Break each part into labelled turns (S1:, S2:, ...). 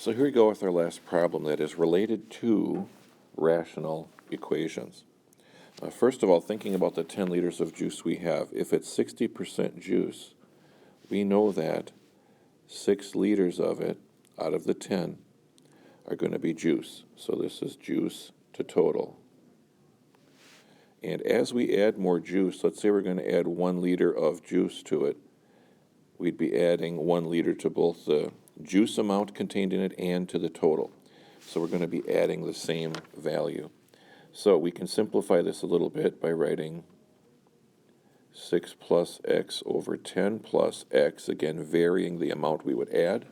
S1: So here we go with our last problem that is related to rational equations. First of all, thinking about the 10 liters of juice we have, if it's 60% juice, we know that 6 liters of it out of the 10 are going to be juice. So this is juice to total. And as we add more juice, let's say we're going to add 1 liter of juice to it, we'd be adding 1 liter to both the juice amount contained in it and to the total. So we're going to be adding the same value. So we can simplify this a little bit by writing 6 plus x over 10 plus x, again varying the amount we would add.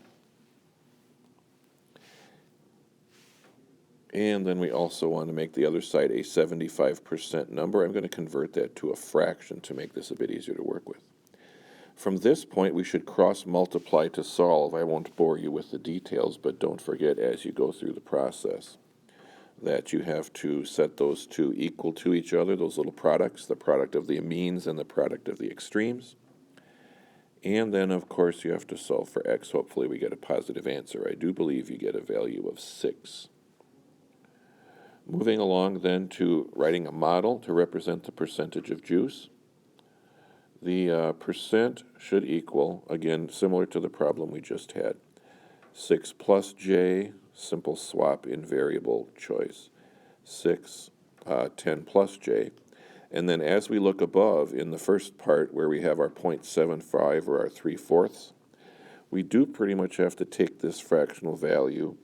S1: And then we also want to make the other side a 75% number. I'm going to convert that to a fraction to make this a bit easier to work with. From this point, we should cross-multiply to solve. I won't bore you with the details, but don't forget as you go through the process that you have to set those two equal to each other, those little products, the product of the means and the product of the extremes. And then, of course, you have to solve for x. Hopefully we get a positive answer. I do believe you get a value of 6. Moving along then to writing a model to represent the percentage of juice. The percent should equal, again, similar to the problem we just had, 6 plus j, simple swap in variable choice, 10 plus j. And then as we look above in the first part where we have our 0.75 or our 3/4, we do pretty much have to take this fractional value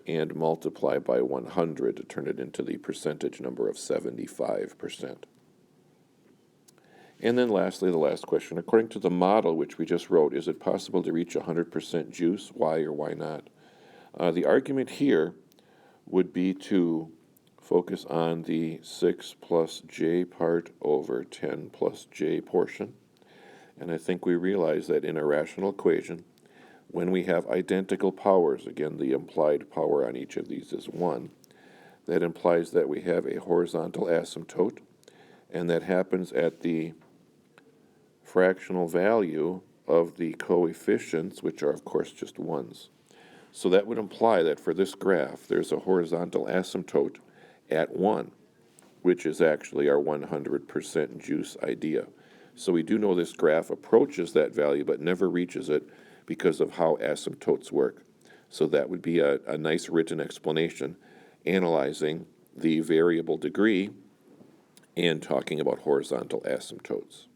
S1: and multiply by 100 to turn it into the percentage number of 75%. And then lastly, the last question. According to the model which we just wrote, is it possible to reach 100% juice? Why or why not? The argument here would be to focus on the 6 plus j part over 10 plus j portion. And I think we realize that in a rational equation, when we have identical powers, again, the implied power on each of these is 1, that implies that we have a horizontal asymptote, and that happens at the fractional value of the coefficients, which are, of course, just 1s. So that would imply that for this graph, there's a horizontal asymptote at 1, which is actually our 100% juice idea. So we do know this graph approaches that value, but never reaches it because of how asymptotes work. So that would be a nice written explanation analyzing the variable degree and talking about horizontal asymptotes.